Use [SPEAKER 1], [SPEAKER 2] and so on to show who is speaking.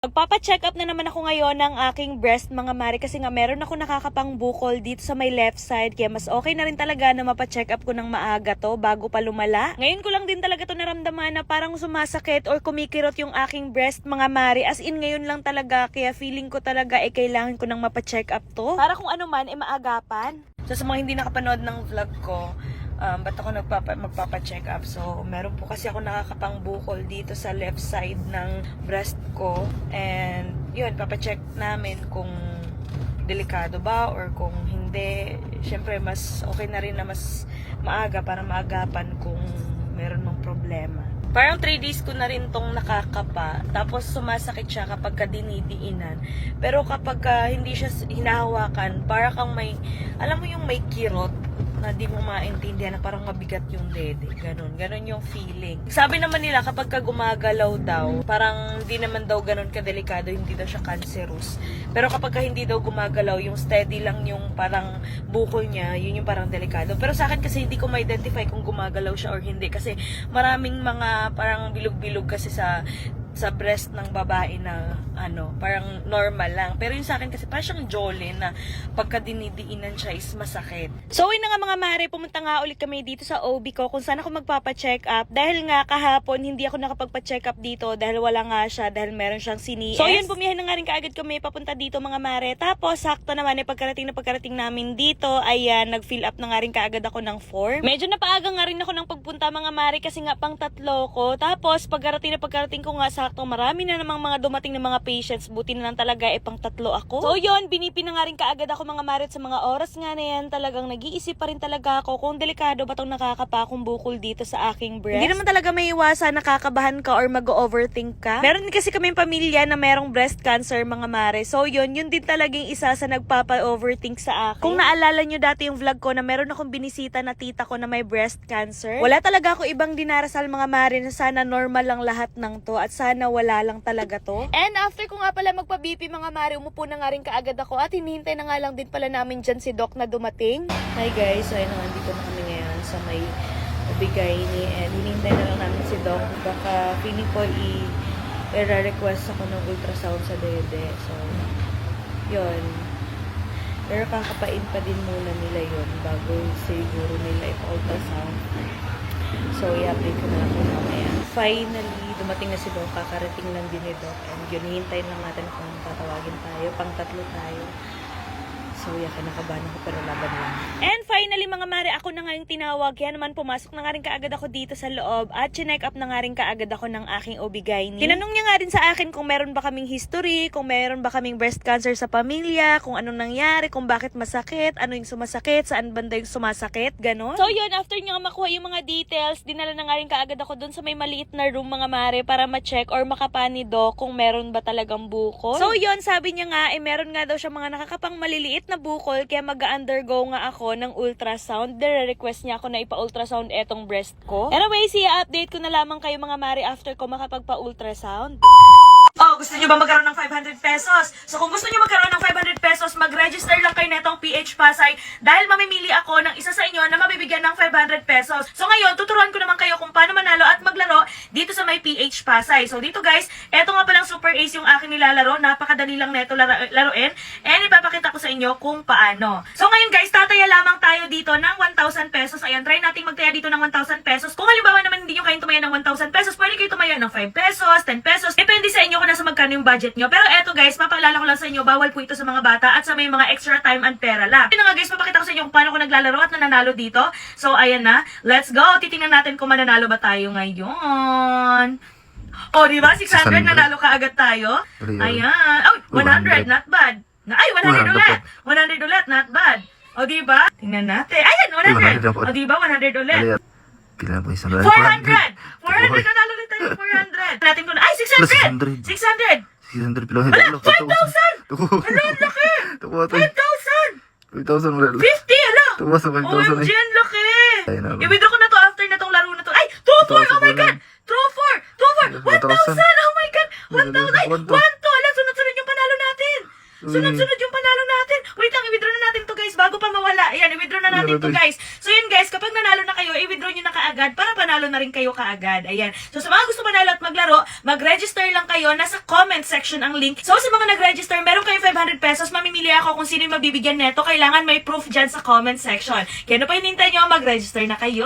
[SPEAKER 1] Magpapa-check up na naman ako ngayon ng aking breast mga mare kasi nga meron ako nakakapang bukol dito sa may left side kaya mas okay na rin talaga na mapa-check up ko ng maaga to bago pa lumala. Ngayon ko lang din talaga to naramdaman na parang sumasakit or kumikirot yung aking breast mga mare, as in ngayon lang talaga, kaya feeling ko talaga kailangan ko nang mapa-check up to para kung ano man maagapan. So sa mga hindi nakapanood ng vlog ko, ba't ako magpapa-check up? So, meron po kasi ako nakakapang bukol dito sa left side ng breast ko. And, yun, papacheck namin kung delikado ba or kung hindi. Siyempre, mas okay na rin na mas maaga para maagapan kung meron mong problema. Parang 3 days ko na rin tong nakakapa. Tapos sumasakit siya kapag dinidiinan. Pero kapag hindi siya hinahawakan, para kang may, alam mo yung may kirot na di mo maintindihan na parang mabigat yung dede. Ganon yung feeling. Sabi naman nila kapag gumagalaw daw, parang hindi naman daw ganon kadelikado, hindi daw siya cancerous. Pero kapag hindi daw gumagalaw, yung steady lang yung parang bukol niya, yun yung parang delikado. Pero sa akin kasi hindi ko ma-identify kung gumagalaw siya or hindi. Kasi maraming mga parang bilog-bilog kasi sa breast ng babae na parang normal lang. Pero yung sa akin kasi parang siyang jolly na pagka dinidiinan siya is masakit. So yun na nga mga mare, pumunta nga ulit kami dito sa OB ko kung saan ako magpapa-check up. Dahil nga kahapon hindi ako nakapagpa-check up dito dahil wala nga siya, dahil meron siyang CNS. So yun, bumiyahin na nga rin kaagad kami papunta dito mga mare. Tapos sakto naman pagkarating namin dito, ayan, nag-fill up na nga rin kaagad ako ng form. Medyo napaaga nga rin ako ng pagpunta mga mare kasi nga pang 3 ko. Tapos pagkarating ko nga sakto marami na namang mga dumating na mga patients, buti na lang talaga pang 3 ako. So yun, binipi na nga rin kaagad ako mga marit sa mga oras nga na yan. Talagang nag-iisip pa rin talaga ako kung delikado ba tong nakakapakong bukol dito sa aking breast. Hindi naman talaga may iwasan nakakabahan ka or mag-overthink ka. Meron din kasi kaming pamilya na merong breast cancer mga mare. So yun din talagang isa sa nagpapa-overthink sa akin. Kung naalala nyo dati yung vlog ko na meron akong binisita na tita ko na may breast cancer, wala talaga ako ibang dinarasal mga mare na sana normal lang lahat ng to at sana wala lang talaga to. And after ko nga pala magpa-BP mga mare, umupo na nga rin kaagad ako at hinihintay na nga lang din pala namin dyan si Doc na dumating. Hi guys, so ayun na, nandito na kami ngayon sa may bigay ni and hinihintay na lang namin si Doc. Baka feeling ko i-request ako ng ultrasound sa dede. So, yun. Pero kakapain pa din muna nila yun bago siguro nila ipa-ultrasound. So, i-update ko na lang kung mamaya. Finally, dumating na si Doc. Kakarating lang din ni Doc. And yun, hihintayin lang natin kung tatawagin tayo. Pang 3 tayo. So, kinakabahan ako pero laban lang. And finally, mga mare, ako na nga yung tinawag. Kaya naman pumasok na nga rin kaagad ako dito sa loob. At chinek up na nga rin kaagad ako ng aking OB-GYN. Tinanong niya nga rin sa akin kung meron ba kaming history, kung meron ba kaming breast cancer sa pamilya, kung anong nangyari, kung bakit masakit, ano yung sumasakit, saan banda yung sumasakit, ganon. So yun, after niya makuha yung mga details, dinala na nga rin kaagad ako dun sa may maliit na room mga mare para ma-check or makapanido kung meron ba talagang bukol. So yun, sabi niya nga, meron nga daw siya mga nakakapang maliliit na bukol kaya mag-undergo nga ako ng ultrasound. Dire-request niya ako na ipa-ultrasound etong breast ko. Anyway, update ko na lamang kayo mga mare after ko makapagpa-ultrasound. Oh, gusto niyo ba magkaroon ng 500 pesos? So kung gusto niyo magkaroon ng 500 pesos, mag-register lang kayo netong PH Pasay dahil mamimili ako ng isa sa inyo na mabibigyan ng 500 pesos. So ngayon, tuturuan ko naman kayo kung paano manalo at maglaro dito sa may PH Pasay. So dito guys, eto nga palang Super Ace yung akin nilalaro. Napakadali lang neto laruin. And ipapakita ko sa inyo kung paano. So ngayon guys, tataya lamang tayo dito ng 1,000 pesos. Ayan, try natin magtaya dito ng 1,000 pesos. Kung halimbawa naman hindi nyo kayong tumaya ng 1,000 pesos, pwede kayo tumaya ng 5 pesos, 10 pesos. Depende sa inyo kung nasa magkano yung budget nyo. Pero eto guys, papaalala ko lang sa inyo, bawal po ito sa mga bata at sa may mga extra time and pera lang. Yun nga guys, papakita ko sa inyo kung paano ko naglalaro at nananalo dito. So ayan na, let's go! Titingnan natin kung mananalo ba tayo ngayon. O, diba? 600 nanalo ka agad tayo. Ayan. Oh, 100, not bad. Ay, 100 ulit. 100 ulit, not bad. O, diba? Tingnan natin. Ayan, 100. O, diba? 100 ulit.
[SPEAKER 2] Pila po isang
[SPEAKER 1] 400! 400! Nanalo ulit tayo 400! Natin ko na. Ay, 600! 600!
[SPEAKER 2] 600 pila.
[SPEAKER 1] Wala! 5,000! Wala, ang laki! 5,000!
[SPEAKER 2] 5,000 wala.
[SPEAKER 1] 50! Hala!
[SPEAKER 2] Tumas sa 5,000
[SPEAKER 1] OMG, ang laki!
[SPEAKER 2] Ayun na.
[SPEAKER 1] I-withdraw ko na to after na tong laro na to. Ay! 2-4! Oh my God! 2-4! 1,000! Oh my God! 1,000! Ay! 1,2! Ala, sunod-sunod yung panalo natin! Sunod-sunod yung panalo natin! Wait lang, i-withdraw na natin to guys bago pa mawala. Ayan, i-withdraw na natin to guys. So yun guys, kapag nanalo na kayo, i-withdraw nyo na kaagad para panalo na rin kayo kaagad. Ayan. So sa mga gusto manalo at maglaro, mag-register lang kayo. Nasa comment section ang link. So sa mga nag-register, meron kayong 500 pesos. Mamimili ako kung sino yung mabibigyan neto. Kailangan may proof dyan sa comment section. Kaya ano pa hinintay nyo, mag-register na kayo.